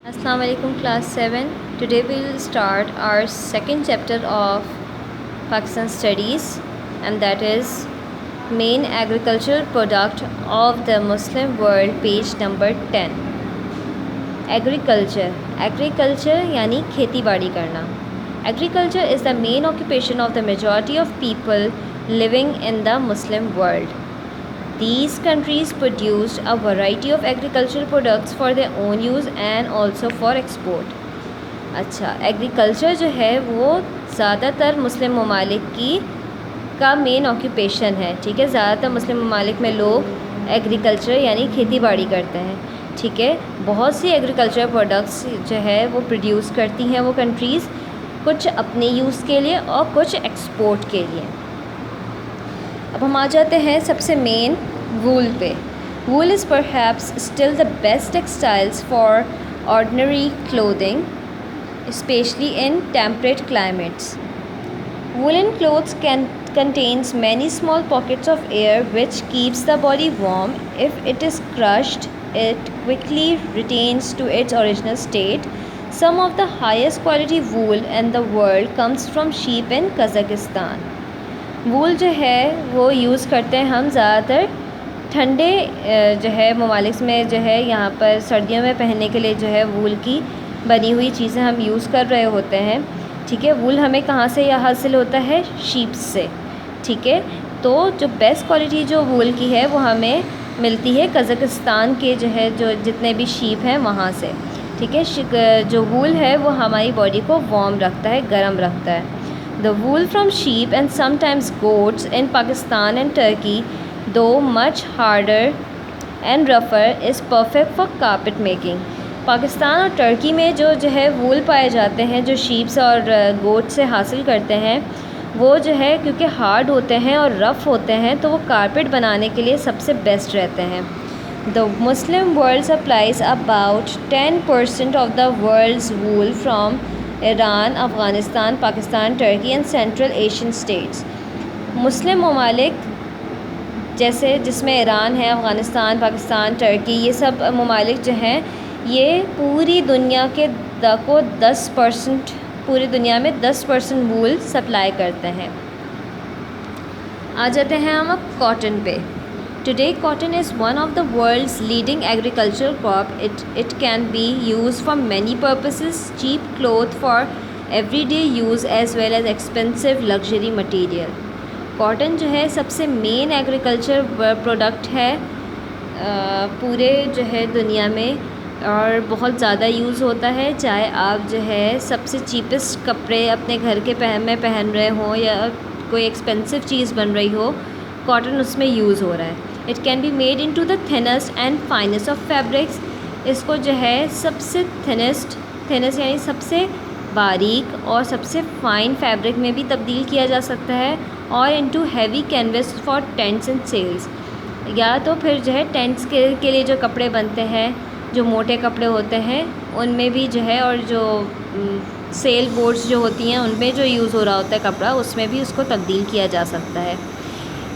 Assalamu alaikum class 7. Today we will start our second chapter of Pakistan studies, and that is main agricultural product of the Muslim world, page number 10. Agriculture यानी खेती बाड़ी करना. Agriculture is the main occupation of the majority of people living in the Muslim world. These countries produced a variety of agricultural products for their own use and also for export. अच्छा, agriculture जो है वो ज़्यादातर मुस्लिम ममालिक का main occupation है. ठीक है, ज़्यादातर मुस्लिम ममालिक में लोग एग्रीकल्चर यानी खेती बाड़ी करते हैं. ठीक है, बहुत सी एग्रीकल्चर प्रोडक्ट्स जो है वो प्रोड्यूस करती हैं वो कंट्रीज़, कुछ अपने यूज़ के लिए और कुछ एक्सपोर्ट के लिए. अब हम आ जाते हैं सबसे मेन वूल पे. Wool is perhaps still the best textiles for ordinary clothing, especially in temperate climates. Woolen clothes contains many small pockets of air which keeps the body warm. If it is crushed, it quickly retains to its original state. Some of the highest quality wool in the world comes from sheep in Kazakhstan. वूल जो है वो use करते हैं हम ज़्यादातर ठंडे जो है ममालिक में, जो है यहाँ पर सर्दियों में पहनने के लिए जो है वूल की बनी हुई चीज़ें हम यूज़ कर रहे होते हैं. ठीक है, वूल हमें कहाँ से यह हासिल होता है? शीप्स से. ठीक है, तो जो बेस्ट क्वालिटी जो वूल की है वो हमें मिलती है कज़ाकिस्तान के जो है जो जितने भी शीप हैं वहाँ से. ठीक है, जो वूल है वो हमारी बॉडी को वार्म रखता है, गर्म रखता है. The wool from sheep and sometimes goats in Pakistan and Turkey, though much harder and rougher, is perfect for carpet making. Pakistan और टर्की में जो है वूल पाए जाते हैं, जो शीप्स और गोट से हासिल करते हैं, वो जो है क्योंकि हार्ड होते हैं और रफ़ होते हैं तो वो कारपेट बनाने के लिए सबसे बेस्ट रहते हैं. The Muslim world supplies about 10% of the world's wool from Iran, Afghanistan, Pakistan, Turkey and Central Asian states. मुस्लिम ममालिक जैसे जिसमें ईरान है, अफ़गानिस्तान, पाकिस्तान, टर्की, ये सब ममालिक जो हैं ये पूरी दुनिया के को 10% पूरी दुनिया में 10% वूल सप्लाई करते हैं. आ जाते हैं हम अब कॉटन पे. Today, cotton is one of the world's leading agricultural crop. It can be used for many purposes, cheap cloth for everyday use as well as expensive luxury material. Cotton जो है सबसे मेन एग्रीकल्चर प्रोडक्ट है पूरे जो है दुनिया में, और बहुत ज़्यादा यूज़ होता है. चाहे आप जो है सबसे चीपेस्ट कपड़े अपने घर के में पहन रहे हों या कोई एक्सपेंसिव चीज़ बन रही हो, कॉटन उसमें यूज़ हो रहा है. It can be made in to the thinnest and finest of fabrics. इसको जो है सबसे थिनेस्ट यानी सबसे बारीक और सबसे फ़ाइन फैब्रिक में भी तब्दील किया जा सकता है, और into heavy canvas for tents and sails. या तो फिर जो है टेंट्स के लिए जो कपड़े बनते हैं, जो मोटे कपड़े होते हैं उनमें भी जो है, और जो सेल बोर्ड्स जो होती हैं उनमें जो यूज़ हो रहा होता है कपड़ा, उसमें भी उसको तब्दील किया जा सकता है.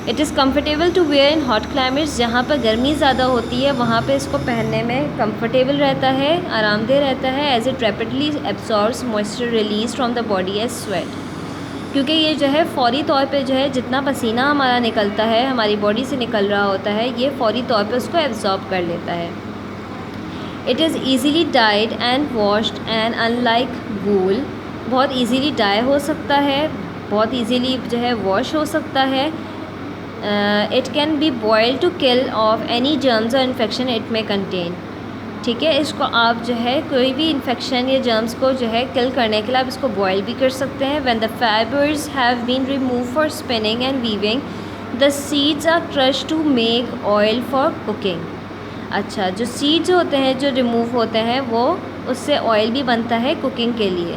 It is comfortable to wear in hot climates. जहाँ पर गर्मी ज़्यादा होती है वहाँ पे इसको पहनने में कंफर्टेबल रहता है, आरामदेह रहता है. As it rapidly absorbs moisture release from the body as sweat. क्योंकि ये जो है फ़ौरी तौर पे जो है जितना पसीना हमारा निकलता है, हमारी बॉडी से निकल रहा होता है, ये फ़ौरी तौर पे उसको एब्जॉर्ब कर लेता है. It is easily dyed and washed and unlike wool, बहुत ईज़िली डाई हो सकता है, बहुत ईज़िली जो है वॉश हो सकता है. It can be boil to kill off any germs और इन्फेक्शन इट में कंटेन. ठीक है, इसको आप जो है कोई भी इन्फेक्शन या जर्म्स को जो है किल करने के लिए आप इसको बॉयल भी कर सकते हैं. When the fibres have been remove for spinning and weaving, the seeds are crushed to make oil for cooking. अच्छा, जो सीड्स होते हैं जो रिमूव होते हैं वो उससे ऑयल भी बनता है कुकिंग के लिए.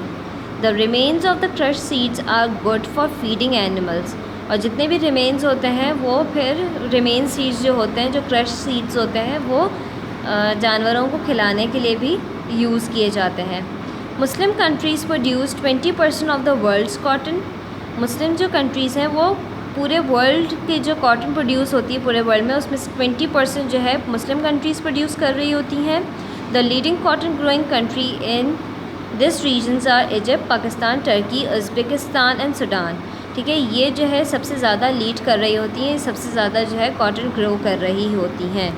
The remains of the crush seeds are good for feeding animals. और जितने भी रिमेन्स होते हैं वो फिर रिमेन सीड्स जो होते हैं, जो क्रश सीड्स होते हैं, वो जानवरों को खिलाने के लिए भी यूज़ किए जाते हैं. Muslim countries produce 20% of the world's cotton. Muslim जो कंट्रीज़ हैं वो पूरे वर्ल्ड के जो कॉटन प्रोड्यूस होती है पूरे वर्ल्ड में, उसमें से 20% जो है मुस्लिम कंट्रीज़ प्रोड्यूस कर रही होती हैं. The leading cotton growing country in this regions are Egypt, Pakistan, Turkey, Uzbekistan and Sudan. ठीक है, ये जो है सबसे ज़्यादा लीड कर रही होती हैं, सबसे ज़्यादा जो है कॉटन ग्रो कर रही होती हैं.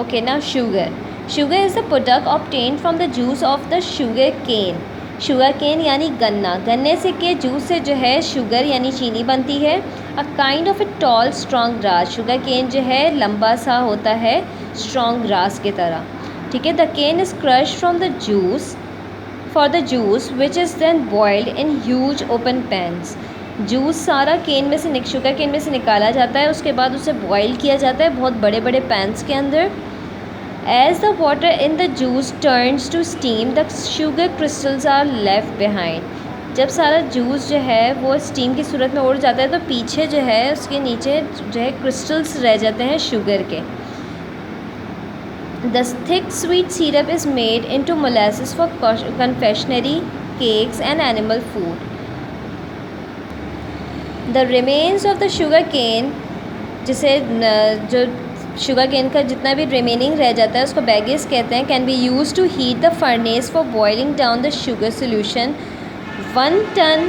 Okay, now sugar. Sugar is the product obtained from the juice of the sugar cane. Sugar cane यानी गन्ना, गन्ने से के जूस से जो है शुगर यानी चीनी बनती है. A kind of a tall strong grass. Sugar cane जो है लंबा सा होता है, स्ट्रॉन्ग ग्रास की तरह. ठीक है, the cane is crush from the juice for the juice which is then boiled in huge open pans. Juice सारा केन में से शुगर केन में से निकाला जाता है, उसके बाद उसे बॉयल किया जाता है बहुत बड़े बड़े पैन्स के अंदर. As the water in the juice turns to steam, the sugar crystals are left behind. जब सारा जूस जो है वो स्टीम की सूरत में उड़ जाता है तो पीछे जो है उसके नीचे जो है क्रिस्टल्स रह जाते हैं शुगर के. The thick sweet syrup is made into molasses for confectionery, cakes and animal food. The remains of the sugar cane, जिसे जो शुगर केन का जितना भी रिमेनिंग रह जाता है उसको बैगेज कहते हैं, can be use to heat the furnace for boiling down the sugar solution. 1 ton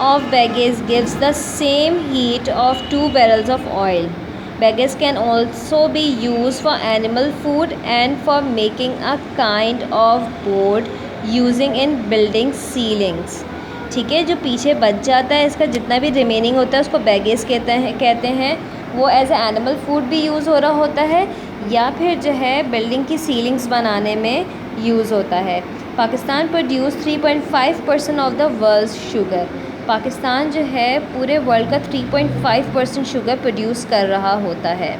of bagasse gives the same heat of 2 barrels of oil. Bagasse can also be used for animal food and for making a kind of board using in building ceilings. ठीक है, जो पीछे बच जाता है इसका जितना भी रिमेनिंग होता है उसको बैगेस कहते हैं. वो एज ए एनिमल फूड भी यूज़ हो रहा होता है या फिर जो है बिल्डिंग की सीलिंग्स बनाने में यूज़ होता है. Pakistan produce 3.5% of the world sugar. Pakistan जो है पूरे वर्ल्ड का 3.5% शुगर प्रोड्यूस कर रहा होता है.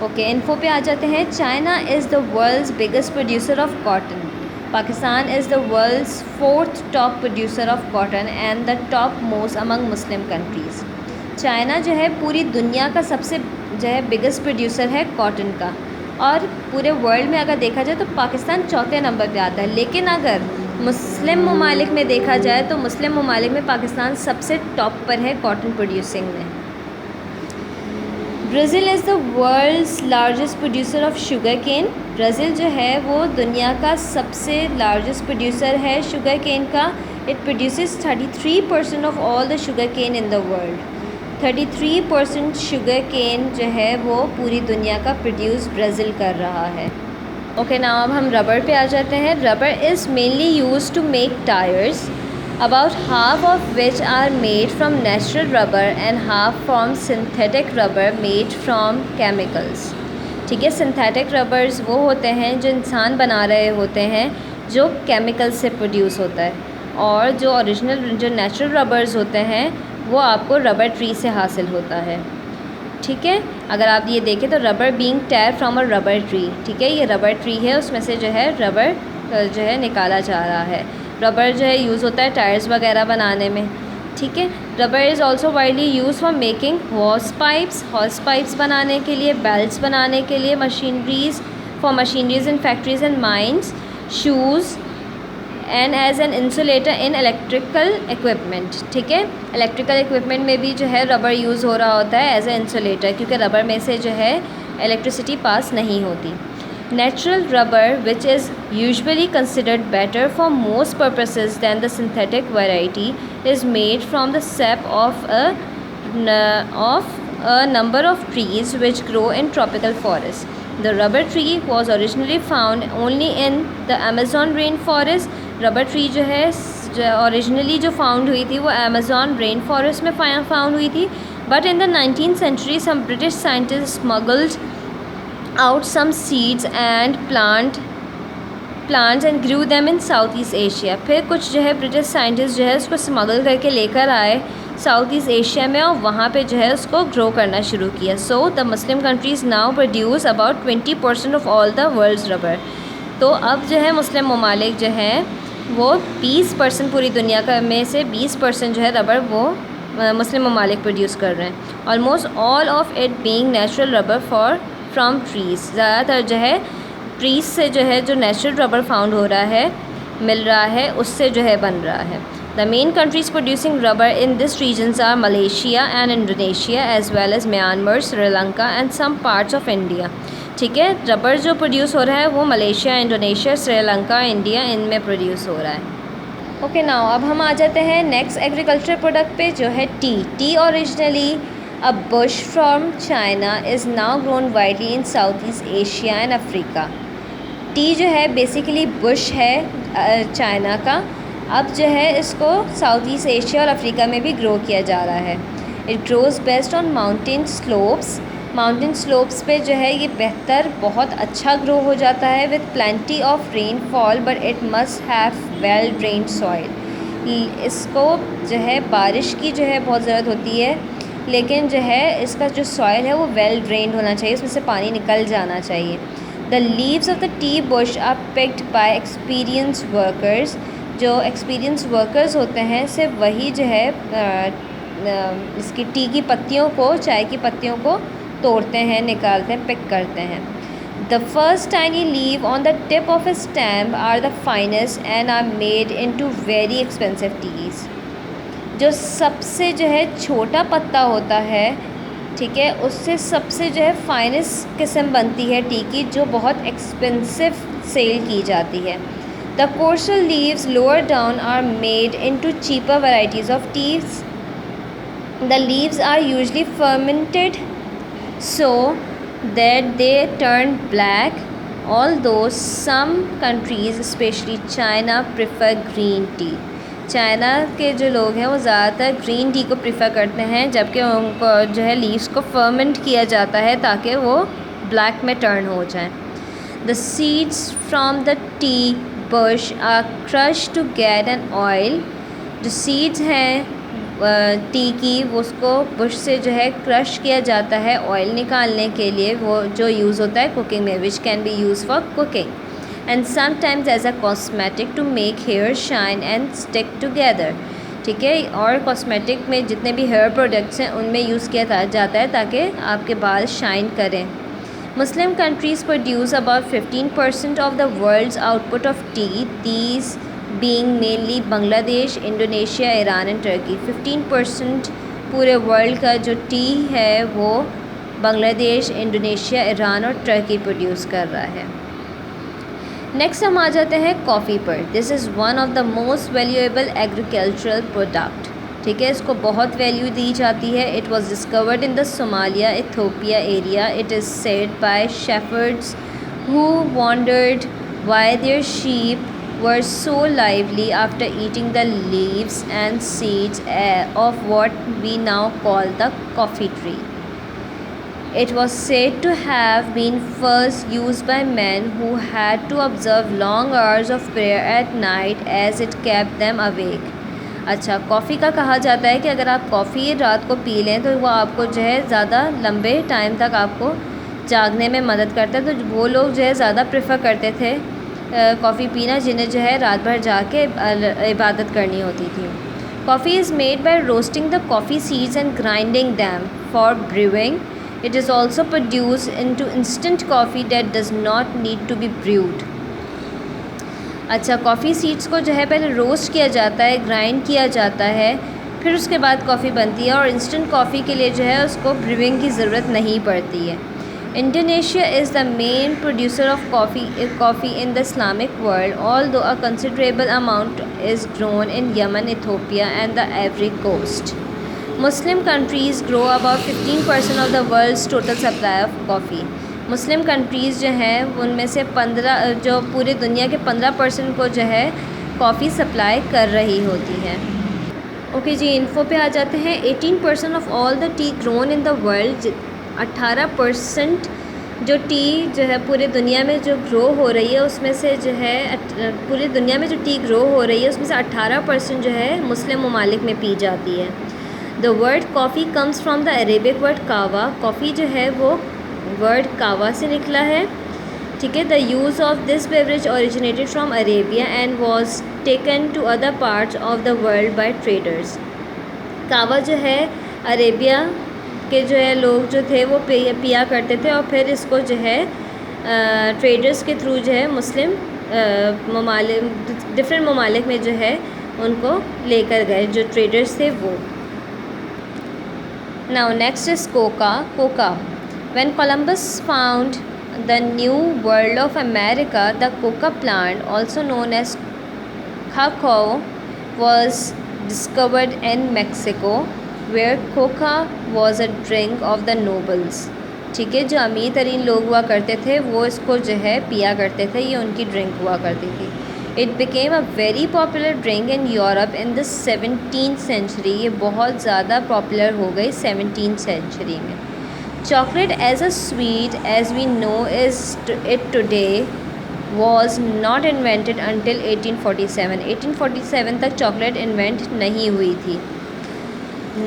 ओके, इन्फो पे आ जाते हैं. China is the world's biggest producer of cotton. Pakistan is the world's 4th top producer of cotton and the top most among Muslim countries. China जो है पूरी दुनिया का सबसे जो है बिगेस्ट प्रोड्यूसर है कॉटन का, और पूरे वर्ल्ड में अगर देखा जाए तो पाकिस्तान 4थे नंबर पे आता है. लेकिन अगर मुस्लिम ममालिक में देखा जाए तो मुस्लिम ममालिक में पाकिस्तान सबसे टॉप पर है कॉटन प्रोड्यूसिंग में. Brazil is the world's largest producer of sugar cane. Brazil जो है वो दुनिया का सबसे लार्जेस्ट प्रोड्यूसर है शुगर केन का. It produces 33% of all the sugar cane in the world. 33% sugar cane जो है वो पूरी दुनिया का प्रोड्यूस ब्राज़ील कर रहा है. ओके, नाउ अब हम रबर पे आ जाते हैं. Rubber is mainly use to make tyres, about half of which are made from natural rubber and half from synthetic rubber made from chemicals. ठीक है, सिंथेटिक रबर्स वो होते हैं जो इंसान बना रहे होते हैं जो केमिकल से प्रोड्यूस होता है, और जो ओरिजिनल जो नेचुरल रबर्स होते हैं वो आपको रबर ट्री से हासिल होता है. ठीक है, अगर आप ये देखें तो rubber being tear from a rubber tree. ठीक है, ये रबर ट्री है, उसमें से जो है रबर जो है निकाला जा रहा है. रबर जो है यूज़ होता है टायर्स वगैरह बनाने में. ठीक है, rubber is also widely used for making hose pipes बनाने के लिए, बेल्ट्स बनाने के लिए, machineries in factories and mines, shoes and as an insulator in electrical equipment. ठीक है, इलेक्ट्रिकल इक्विपमेंट में भी जो है रबर यूज़ हो रहा होता है एज ए इंसुलेटर, क्योंकि रबर में से जो है इलेक्ट्रिसिटी पास नहीं होती. Natural rubber which is usually considered better for most purposes than the synthetic variety is made from the sap of a number of trees which grow in tropical forest. The rubber tree was originally found only in the Amazon rainforest. Rubber tree जो है originally जो found हुई थी वो Amazon rain forest में found हुई थी. But in the 19th century some British scientists smuggled out some seeds and plants and grew them in Southeast Asia. फिर कुछ जो है ब्रिटिश साइंटिस्ट जो है उसको स्मगल करके लेकर आए साउथ ईस्ट एशिया में, और वहाँ पे जो है उसको ग्रो करना शुरू किया. So the Muslim countries now produce about 20% of all the world's rubber. तो अब जो है मुस्लिम ममालिक जो हैं वो 20% पूरी दुनिया का में से 20% जो है रबर वो मुस्लिम ममालिक प्रोड्यूस कर रहे हैं. Almost all of it being natural rubber from trees. ज़्यादातर जो है ट्रीज़ से जो है जो नेचुरल रबर फाउंड हो रहा है, मिल रहा है, उससे जो है बन रहा है. The main countries producing rubber in this regions are Malaysia and Indonesia, as well as Myanmar, Sri Lanka and some parts of India. ठीक है। रबर जो प्रोड्यूस हो रहा है वो मलेशिया, इंडोनेशिया, श्रीलंका, इंडिया, इनमें प्रोड्यूस हो रहा है। ओके नाउ अब हम आ जाते हैं नेक्स्ट एग्रीकल्चर प्रोडक्ट पे, जो है T. T originally a bush from China is now grown widely in south east Asia and Africa. T जो है बेसिकली बुश है चाइना का, अब जो है इसको साउथ ईस्ट एशिया और अफ्रीका में भी ग्रो किया जा रहा है। It grows best on mountain slopes. Mountain slopes पे जो है ये बेहतर बहुत अच्छा ग्रो हो जाता है with plenty of rainfall, but it must have well drained soil. इसको जो है बारिश की जो है बहुत ज़रूरत होती है, लेकिन जो है इसका जो सॉइल है वो वेल ड्रेन्ड होना चाहिए, उसमें से पानी निकल जाना चाहिए। The leaves of the tea bush are picked by experience workers. जो एक्सपीरियंस वर्कर्स होते हैं सिर्फ वही जो है इसकी टी की पत्तियों को, चाय की पत्तियों को तोड़ते हैं, निकालते हैं, पिक करते हैं। The first tiny leave on the tip of a stamp are the finest and are made into very expensive teas. जो सबसे जो है छोटा पत्ता होता है, ठीक है, उससे सबसे जो है फाइनेस्ट किस्म बनती है टी की, जो बहुत एक्सपेंसिव सेल की जाती है। The coarser leaves lower down are made into cheaper varieties of teas. The leaves are usually fermented so that they turn black, although some countries especially China prefer green tea. China के जो लोग हैं वो ज़्यादातर green tea को prefer करते हैं, जबकि उनको जो है लीव्स को फर्मेंट किया जाता है ताकि वो ब्लैक में टर्न हो जाए। The seeds from the tea bush are crush to get an oil. जो सीड्स हैं टी की वो उसको बुश से जो है क्रश किया जाता है ऑयल निकालने के लिए, वो जो यूज़ होता है कुकिंग में, which can be used for cooking and sometimes as a cosmetic to make hair shine and stick together. ठीक है, और कॉस्मेटिक में जितने भी हेयर प्रोडक्ट्स हैं उनमें यूज़ किया जाता है ताकि आपके बाल शाइन करें। Muslim countries produce about 15% of the world's output of tea, these being mainly Bangladesh, Indonesia, Iran and Turkey. 15% पूरे वर्ल्ड का जो टी है वो बांग्लादेश, इंडोनेशिया, ईरान और टर्की प्रोड्यूस कर रहा है। नेक्स्ट हम आ जाते हैं कॉफ़ी पर। This is one of the most valuable agricultural product. ठीक है, इसको बहुत वैल्यू दी जाती है। It was discovered in the Somalia Ethiopia area. It is said by shepherds who wondered why their sheep were so lively after eating the leaves and seeds of what we now call the coffee tree. It was said to have been first used by men who had to observe long hours of prayer at night as it kept them awake. अच्छा, coffee का कहा जाता है कि अगर आप coffee रात को पी लें तो वो आपको जो है ज़्यादा लंबे टाइम तक आपको जागने में मदद करता है। तो वो लोग जो है ज़्यादा प्रेफर करते थे कॉफ़ी पीना, जिन्हें जो है रात भर जाके इबादत करनी होती थी। Coffee is made by roasting the coffee seeds and grinding them for brewing. It is also produce into instant coffee that does not need to be brewed. अच्छा, कॉफ़ी सीड्स को जो है पहले रोस्ट किया जाता है, ग्राइंड किया जाता है, फिर उसके बाद कॉफ़ी बनती है, और इंस्टेंट कॉफ़ी के लिए जो है उसको ब्रूइंग की ज़रूरत नहीं पड़ती है। Indonesia is the main producer of coffee in the Islamic world, although a considerable amount is grown in Yemen, Ethiopia and the Ivory Coast. Muslim countries grow about 15% of the world's total supply of coffee. Muslim countries जो हैं उनमें से 15 जो पूरे दुनिया के 15% को जो है कॉफ़ी सप्लाई कर रही होती हैं। ओके जी, इन्फो पे आ जाते हैं। 18% of all the T grown in the world, 18% जो टी जो है पूरे दुनिया में जो ग्रो हो रही है उसमें से जो है पूरी दुनिया में जो टी ग्रो हो रही है उसमें से 18% जो है मुस्लिम ममालिक में पी जाती है। The word coffee comes from the Arabic word कावा। कॉफ़ी जो है वो वर्ड कावा से निकला है। ठीक है, the use of this beverage originated from Arabia and was taken to other parts of the world by traders. कावा जो है अरेबिया के जो है लोग जो थे वो पिया करते थे, और फिर इसको जो है ट्रेडर्स के थ्रू जो है मुस्लिम डिफरेंट ममालिक में जो है उनको लेकर गए जो ट्रेडर्स थे वो। Now next is Coca. When Columbus found the New World of America, the coca plant, also known as cacao, was discovered in Mexico, where coca was a drink of the nobles. ठीक है, जो अमीर तरीन लोग हुआ करते थे वो इसको जो है पिया करते थे, ये उनकी ड्रिंक हुआ करती थी. It became a very popular drink in Europe in the 17th century. ये बहुत ज़्यादा पॉपुलर हो गई 17th सेंचुरी में. Chocolate as a sweet as we know is it today was not invented until 1847. 1847 तक चॉकलेट इन्वेंट नहीं हुई थी.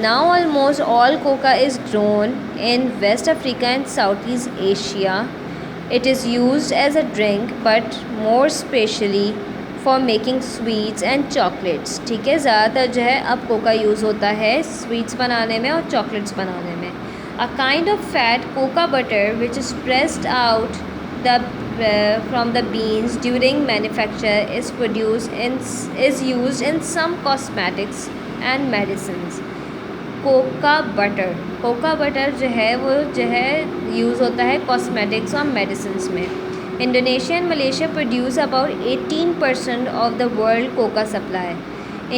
Now almost all coca is grown in West Africa and Southeast Asia. It is used as a drink but more specially for making sweets and chocolates. ठीक है, ज़्यादातर जो है अब कोका यूज़ होता है स्वीट्स बनाने में और चॉकलेट्स बनाने में. A kind of fat coca butter which is pressed out from the beans during manufacture is used in some cosmetics and medicines. Cocoa butter जो है वो जो है यूज़ होता है कॉस्मेटिक्स और मेडिसिन्स में. Indonesia and Malaysia produce about 18% of the world Coca supply.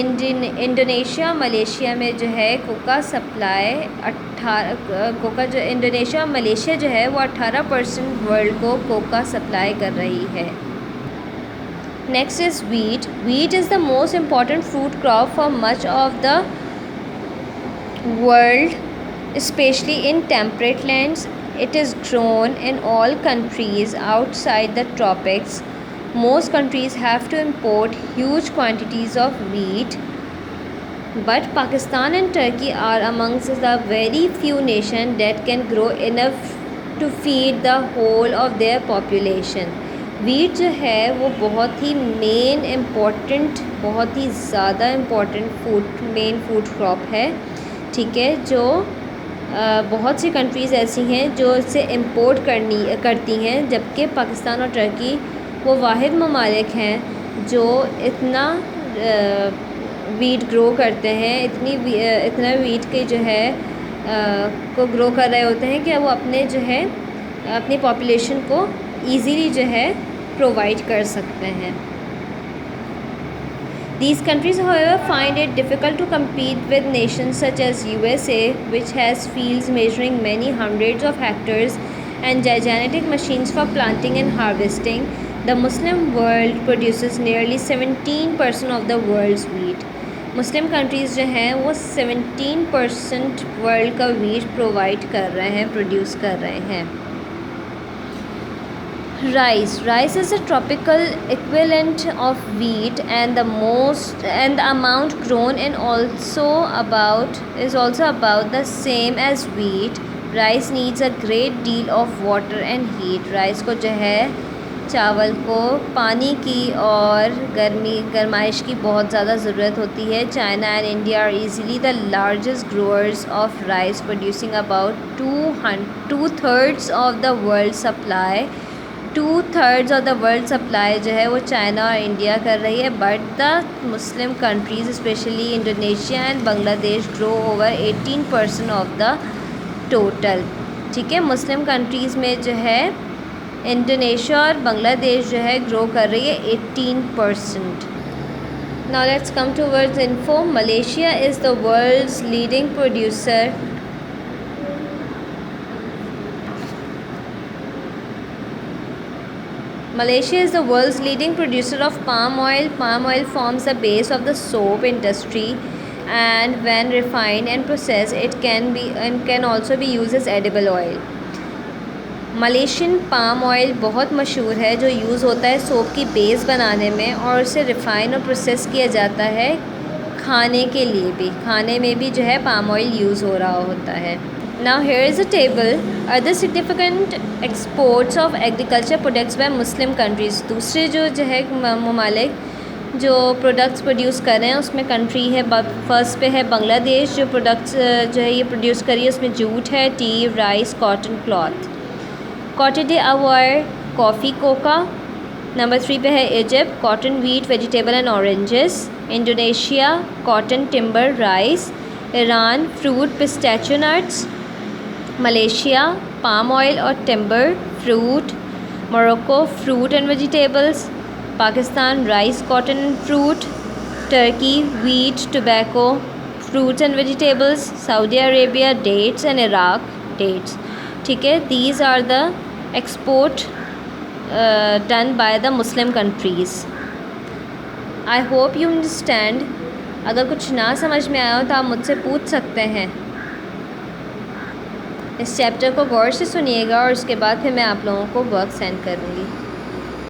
Indonesia Malaysia में जो है कोका सप्लाई इंडोनेशिया और मलेशिया जो है वो 18% वर्ल्ड को कोका सप्लाई कर रही है. Next is wheat. Wheat is the most important fruit crop for much of the world, especially in temperate lands. It is grown in all countries outside the tropics. Most countries have to import huge quantities of wheat, but Pakistan and Turkey are amongst the very few nations that can grow enough to feed the whole of their population. Wheat जो है वो बहुत ही बहुत ही ज़्यादा important main food crop है. ठीक है, जो बहुत सी कंट्रीज़ ऐसी हैं जो इसे इम्पोर्ट करती हैं, जबकि पाकिस्तान और टर्की वो वाहिद ममालिक हैं जो इतना वीट ग्रो करते हैं, इतना वीट के जो है को ग्रो कर रहे होते हैं कि वो अपने जो है अपनी पॉपुलेशन को ईज़िली जो है प्रोवाइड कर सकते हैं. These countries, however, find it difficult to compete with nations such as USA, which has fields measuring many hundreds of hectares and gigantic machines for planting and harvesting. The Muslim world produces nearly 17% of the world's wheat. Muslim countries जो हैं वो 17% world का wheat provide कर रहे हैं, produce कर रहे हैं. Rice is a tropical equivalent of wheat and the amount grown is also about the same as wheat. Rice needs a great deal of water and heat. Rice को जो है चावल को पानी की और गर्माइश की बहुत ज़्यादा ज़रूरत होती है. China and India are easily the largest growers of rice, producing about 2/3 of the world's supply. 2/3 of the world supply जो है वो चाइना और इंडिया कर रही है. But the Muslim countries specially Indonesia and Bangladesh grow over 18% of the total. ठीक है, मुस्लिम countries में जो है इंडोनेशिया और बांग्लादेश जो है ग्रो कर रही है 18%. Now let's come towards info. Malaysia is the world's leading producer Malaysia is the world's leading producer of palm oil. Palm oil forms the base of the soap industry, and when refined and processed, it can also be used as edible oil. Malaysian palm oil बहुत मशहूर है, जो use होता है soap की base बनाने में और उसे रिफ़ाइन और प्रोसेस किया जाता है खाने के लिए भी. खाने में भी जो है पाम ऑयल यूज़ हो रहा होता है. Now here is a table. Other significant exports of agriculture products by Muslim countries. दूसरे जो है ममालिक जो प्रोडक्ट्स प्रोड्यूस कर रहे हैं उसमें कंट्री है फर्स्ट पे है बांग्लादेश, जो प्रोडक्ट्स जो है ये प्रोड्यूस करी है उसमें जूट है, tea, rice, cotton, cloth. Coated our, coffee, cocoa. Number 3 पे है Egypt, cotton, wheat, vegetable and oranges. Indonesia, cotton, timber, rice. Iran, fruit, pistachio nuts. Malaysia, palm oil और timber, fruit. Morocco, fruit and vegetables. Pakistan, rice, cotton and fruit. Turkey, wheat, tobacco, fruits and vegetables. Saudi Arabia, dates, and Iraq, dates. ठीक है, these are the export done by the Muslim countries. I hope you understand. अगर कुछ ना समझ में आया हो तो आप मुझसे पूछ सकते हैं. इस चैप्टर को गौर से सुनिएगा और उसके बाद फिर मैं आप लोगों को वर्क सेंड करूँगी.